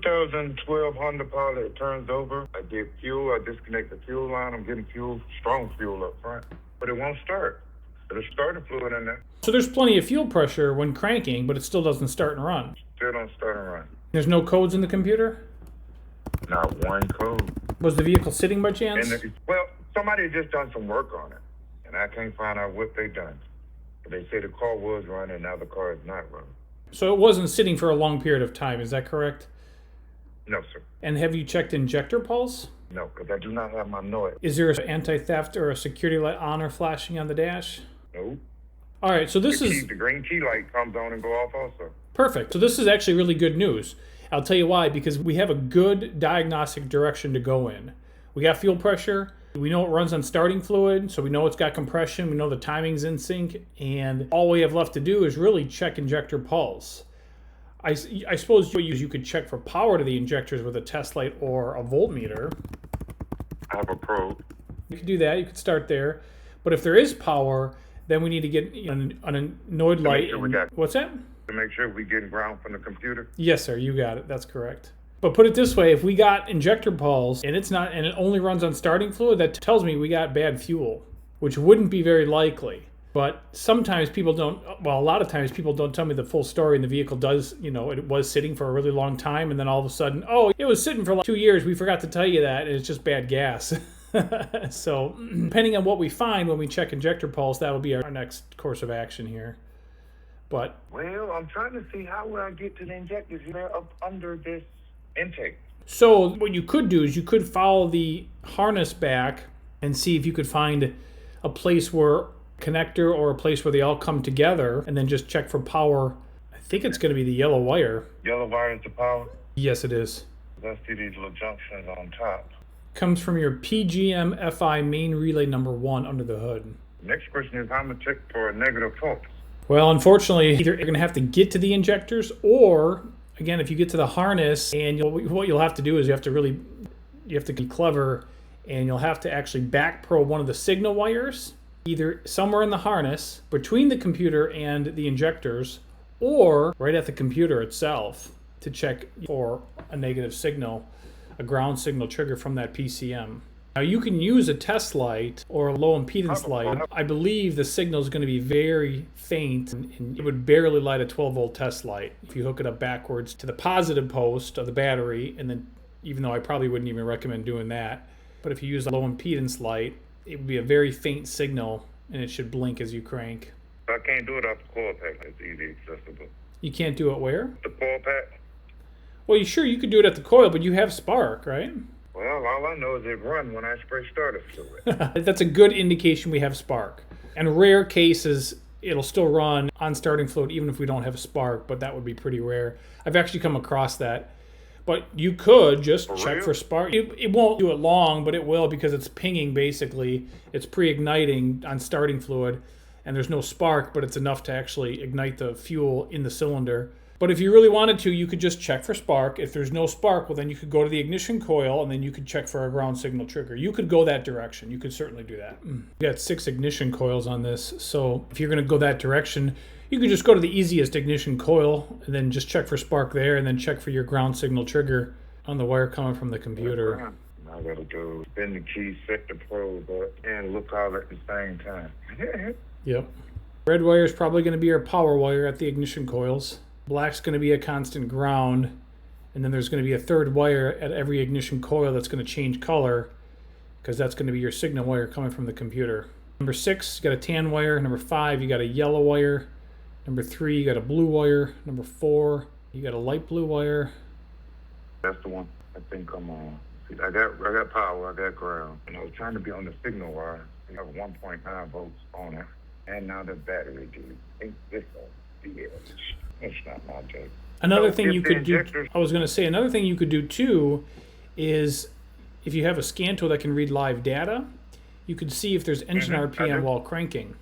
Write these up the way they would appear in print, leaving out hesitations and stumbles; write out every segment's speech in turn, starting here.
2012 Honda Pilot, it turns over. I get fuel, I disconnect the fuel line. I'm getting fuel, strong fuel up front, but it won't start. There's starter fluid in there. So there's plenty of fuel pressure when cranking, but it still doesn't start and run. Still don't start and run. There's no codes in the computer? Not one code. Was the vehicle sitting by chance? Well, somebody just done some work on it, and I can't find out what they done. But they say the car was running, now the car is not running. So it wasn't sitting for a long period of time, is that correct? No, sir. And have you checked injector pulse? No, because I do not have my NOID. Is there an anti-theft or a security light on or flashing on the dash? No. All right, so this is... The green key light comes on and go off also. Perfect. So this is actually really good news. I'll tell you why, because we have a good diagnostic direction to go in. We got fuel pressure. We know it runs on starting fluid, so we know it's got compression. We know the timing's in sync, and all we have left to do is really check injector pulse. I suppose you could check for power to the injectors with a test light or a voltmeter. I have a probe. You could do that. You could start there. But if there is power, then we need to get on a NOID light. Sure What's that? To make sure we getting ground from the computer. Yes, sir. You got it. That's correct. But put it this way, if we got injector pulse and it only runs on starting fluid, that tells me we got bad fuel, which wouldn't be very likely. But sometimes people don't, well, a lot of times people don't tell me the full story, and the vehicle does, it was sitting for a really long time, and then all of a sudden, oh, it was sitting for like 2 years, we forgot to tell you that, and it's just bad gas. So depending on what we find when we check injector pulse, that'll be our next course of action here. But well, I'm trying to see how will I get to the injectors. They're up under this intake. So what you could do is you could follow the harness back and see if you could find a place where connector or a place where they all come together, and then just check for power. I think it's going to be the yellow wire. Yellow wire is the power? Yes, it is. I see these little junctions on top. Comes from your PGM-FI main relay number 1 under the hood. Next question is how I'm going to check for a negative fault. Well, unfortunately, either you're going to have to get to the injectors, or again, if you get to the harness, and what you'll have to do is you have to be clever, and you'll have to actually back probe one of the signal wires, either somewhere in the harness between the computer and the injectors, or right at the computer itself to check for a negative signal, a ground signal trigger from that PCM. Now you can use a test light or a low impedance light. I believe the signal is going to be very faint, and it would barely light a 12 volt test light if you hook it up backwards to the positive post of the battery, and then, even though I probably wouldn't even recommend doing that, but if you use a low impedance light, it would be a very faint signal, and it should blink as you crank. I can't do it off the coil pack. It's easy accessible. You can't do it where? The coil pack? Well, you could do it at the coil, but you have spark, right? Well, all I know is it run when I spray starter fluid. That's a good indication we have spark. In rare cases, it'll still run on starting fluid even if we don't have a spark, but that would be pretty rare. I've actually come across that. But you could just check for spark. It won't do it long, but it will, because it's pinging basically. It's pre-igniting on starting fluid, and there's no spark, but it's enough to actually ignite the fuel in the cylinder. But if you really wanted to, you could just check for spark. If there's no spark, well, then you could go to the ignition coil, and then you could check for a ground signal trigger. You could go that direction. You could certainly do that. We got 6 ignition coils on this, so if you're going to go that direction, you could just go to the easiest ignition coil, and then just check for spark there, and then check for your ground signal trigger on the wire coming from the computer. I gotta go spin the key, set the probe up, and look all at the same time. Yep. Red wire is probably going to be our power wire at the ignition coils. Black's going to be a constant ground, and then there's going to be a third wire at every ignition coil that's going to change color, because that's going to be your signal wire coming from the computer. Number 6, you got a tan wire. Number 5, you got a yellow wire. Number 3, you got a blue wire. Number 4, you got a light blue wire. That's the one. I think I'm on. See, I got power, I got ground, and I was trying to be on the signal wire. I have 1.9 volts on it, and now the battery, dude. I think this will be it. It's not my joke. Another thing you could do, I was going to say, another thing you could do too is if you have a scan tool that can read live data, you could see if there's engine RPM while cranking.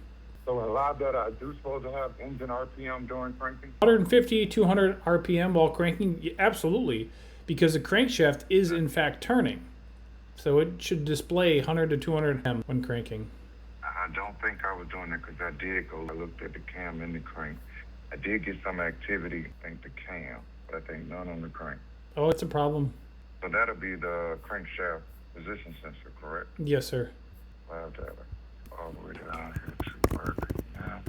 So in live data, I do supposed to have engine RPM during cranking? 150, 200 RPM while cranking? Absolutely, because the crankshaft is in fact turning. So it should display 100 to 200 M when cranking. I don't think I was doing that, because I looked at the cam and the crank. I did get some activity, I think the cam, but I think none on the crank. Oh, it's a problem. So that'll be the crankshaft position sensor, correct? Yes, sir. Lab data. All the way down here to RPM.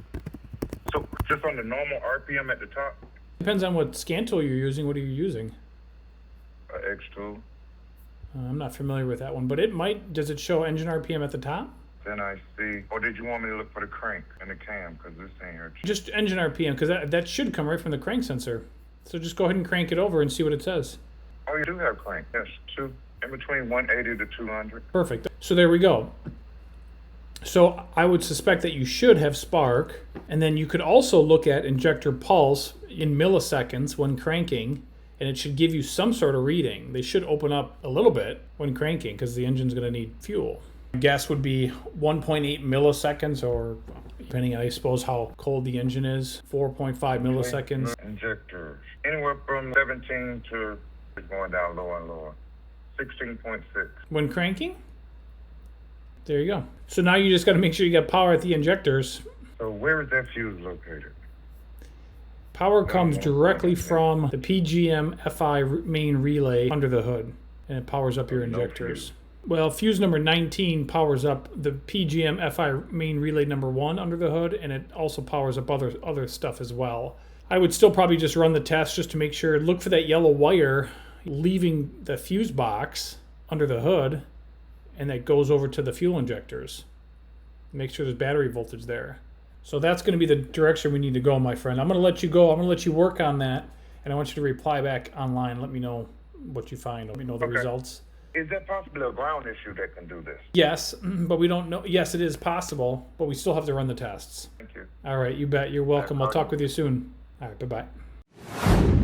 So just on the normal RPM at the top? Depends on what scan tool you're using. What are you using? X2. I'm not familiar with that one, but it might. Does it show engine RPM at the top? Then I see. Or did you want me to look for the crank and the cam? Because this ain't here. Just engine RPM, because that should come right from the crank sensor. So just go ahead and crank it over and see what it says. Oh, you do have crank. Yes, two. In between 180 to 200. Perfect. So there we go. So I would suspect that you should have spark, and then you could also look at injector pulse in milliseconds when cranking, and it should give you some sort of reading. They should open up a little bit when cranking because the engine's going to need fuel. My guess would be 1.8 milliseconds, or depending on, I suppose, how cold the engine is, 4.5 milliseconds. Injectors. Anywhere from 17 to going down lower and lower. 16.6. When cranking? There you go. So now you just got to make sure you got power at the injectors. So where is that fuse located? Power comes directly from the PGM-FI main relay under the hood, and it powers up your injectors. Well, fuse number 19 powers up the PGM-FI main relay number 1 under the hood, and it also powers up other stuff as well. I would still probably just run the test just to make sure. Look for that yellow wire leaving the fuse box under the hood, and that goes over to the fuel injectors. Make sure there's battery voltage there. So that's going to be the direction we need to go, my friend. I'm going to let you go. I'm going to let you work on that, and I want you to reply back online. Let me know what you find. Let me know the results. Is that possibly a ground issue that can do this? Yes, but we don't know. Yes, it is possible, but we still have to run the tests. Thank you. All right, you bet. You're welcome. I'll talk with you soon. All right, bye-bye.